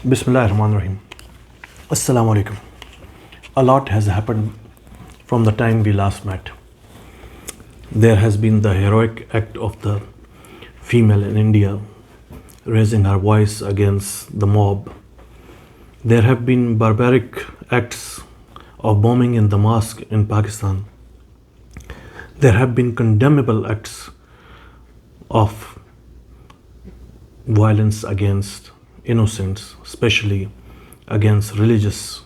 Bismillahirrahmanirrahim. Assalamu alaikum. A lot has happened from the time we last met. There has been the heroic act of the female in India raising her voice against the mob. There have been barbaric acts of bombing in the mosque in Pakistan. There have been condemnable acts of violence against innocents, especially against religious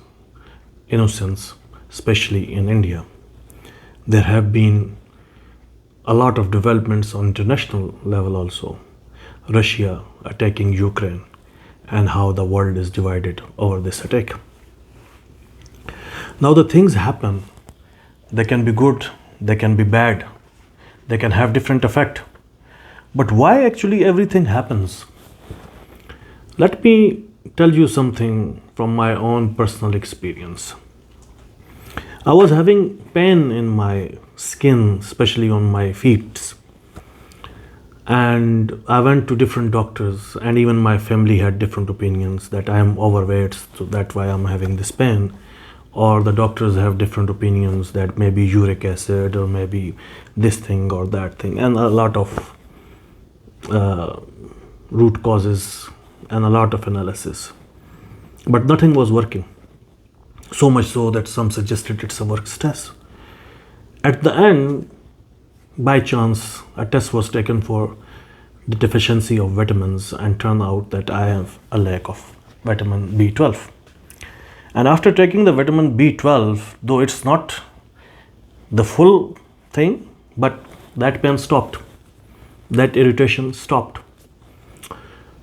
innocents, especially in India. There have been a lot of developments on international level also. Russia attacking Ukraine and how the world is divided over this attack. Now the things happen, they can be good, they can be bad, they can have different effect. But why actually everything happens? Let me tell you something from my own personal experience. I was having pain in my skin, especially on my feet. And I went to different doctors, and even my family had different opinions that I am overweight, so that's why I'm having this pain. Or the doctors have different opinions that maybe uric acid or maybe this thing or that thing, and a lot of root causes and a lot of analysis. But nothing was working. So much so that some suggested it's a work stress. At the end, by chance, a test was taken for the deficiency of vitamins and turned out that I have a lack of vitamin B12. And after taking the vitamin B12, though it's not the full thing, but that pain stopped. That irritation stopped.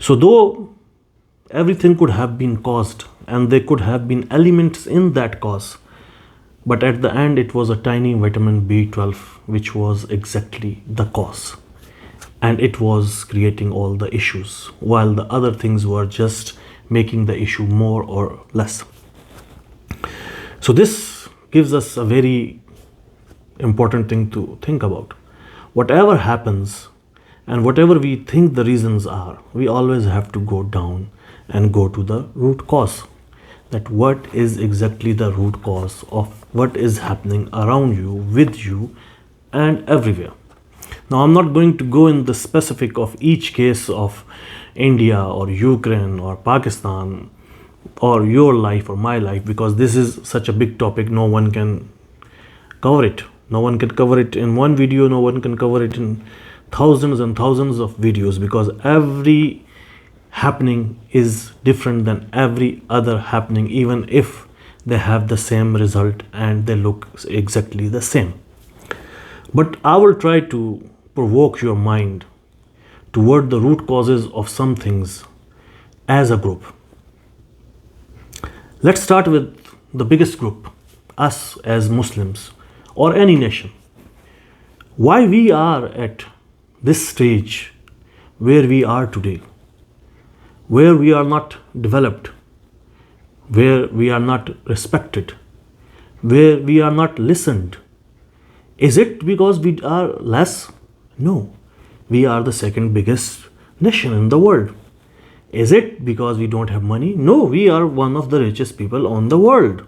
So though everything could have been caused and there could have been elements in that cause, but at the end it was a tiny vitamin B12 which was exactly the cause. And it was creating all the issues, while the other things were just making the issue more or less. So this gives us a very important thing to think about. Whatever happens and whatever we think the reasons are, we always have to go down and go to the root cause. That what is exactly the root cause of what is happening around you, with you, and everywhere. Now, I'm not going to go in the specific of each case of India or Ukraine or Pakistan or your life or my life, because this is such a big topic, no one can cover it. No one can cover it in one video, no one can cover it in thousands and thousands of videos, because every happening is different than every other happening, even if they have the same result and they look exactly the same. But I will try to provoke your mind toward the root causes of some things as a group. Let's start with the biggest group, us as Muslims or any nation. Why we are at this stage where we are today, where we are not developed, where we are not respected, where we are not listened. Is it because we are less? No. We are the second biggest nation in the world. Is it because we don't have money? No, we are one of the richest people on the world.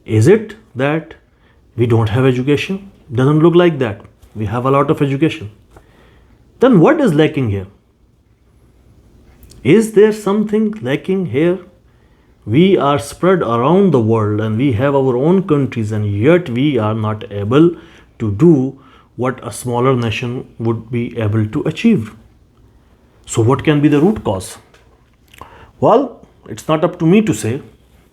Is it that we don't have education? Doesn't look like that. We have a lot of education. Then what is lacking here? Is there something lacking here? We are spread around the world and we have our own countries, and yet we are not able to do what a smaller nation would be able to achieve. So what can be the root cause? Well, it's not up to me to say,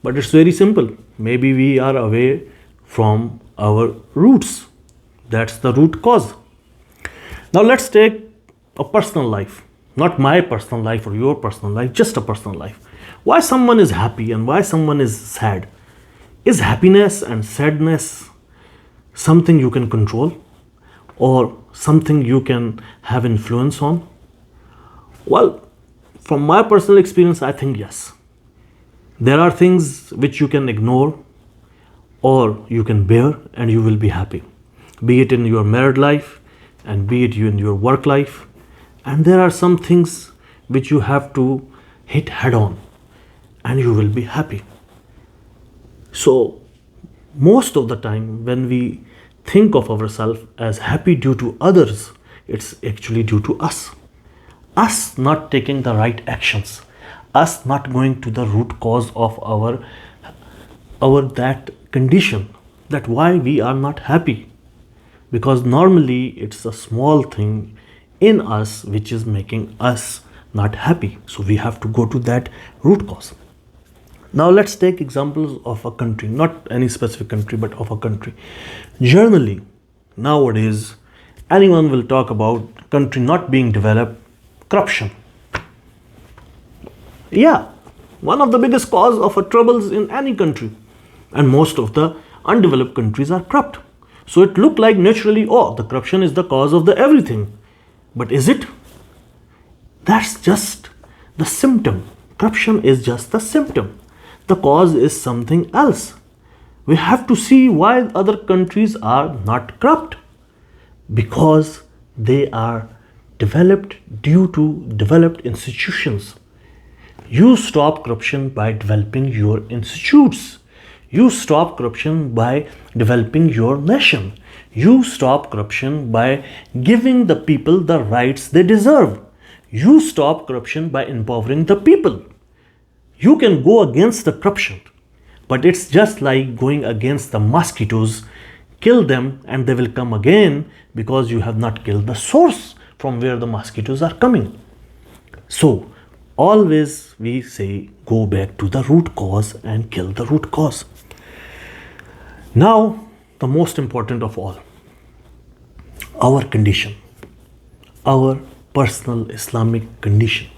but it's very simple. Maybe we are away from our roots. That's the root cause. Now let's take a personal life, not my personal life or your personal life, just a personal life. Why someone is happy and why someone is sad? Is happiness and sadness something you can control or something you can have influence on? Well, from my personal experience, I think yes. There are things which you can ignore or you can bear and you will be happy, be it in your married life and be it in your work life. And there are some things which you have to hit head on. and you will be happy. So, most of the time, when we think of ourselves as happy due to others, it's actually due to us. Us not taking the right actions, us not going to the root cause of our that condition, that why we are not happy. Because normally it's a small thing in us which is making us not happy. So we have to go to that root cause. Now let's take examples of a country, not any specific country, but of a country. Generally, nowadays, anyone will talk about country not being developed, corruption. Yeah, one of the biggest cause of troubles in any country. And most of the undeveloped countries are corrupt. So it looked like naturally, oh, the corruption is the cause of the everything. But is it? That's just the symptom. Corruption is just the symptom. The cause is something else. We have to see why other countries are not corrupt. Because they are developed due to developed institutions. You stop corruption by developing your institutes. You stop corruption by developing your nation. You stop corruption by giving the people the rights they deserve. You stop corruption by empowering the people. You can go against the corruption, but it's just like going against the mosquitoes. Kill them and they will come again because you have not killed the source from where the mosquitoes are coming. So, always we say go back to the root cause and kill the root cause. Now, the most important of all, our condition, our personal Islamic condition.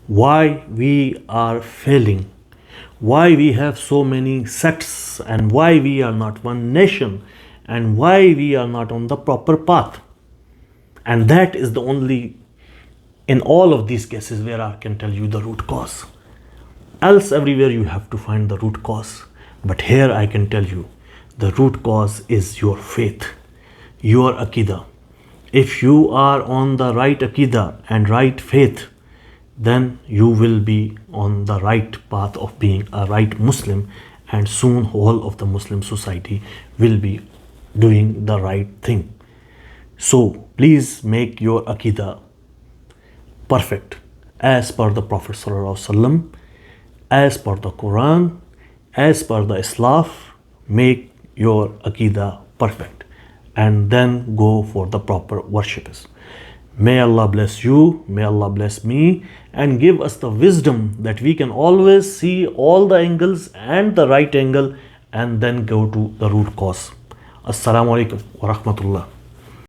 Why we are failing, why we have so many sects, and why we are not one nation, and why we are not on the proper path. And that is the only, in all of these cases, where I can tell you the root cause. Else, everywhere you have to find the root cause. But here I can tell you, the root cause is your faith, your Aqidah. If you are on the right Aqidah and right faith, then you will be on the right path of being a right Muslim, and soon whole of the Muslim society will be doing the right thing. So please make your Aqidah perfect as per the Prophet ﷺ, as per the Quran, as per the Islam. Make your Aqidah perfect and then go for the proper worshippers. May Allah bless you, may Allah bless me, and give us the wisdom that we can always see all the angles and the right angle and then go to the root cause. Assalamu alaikum wa rahmatullah.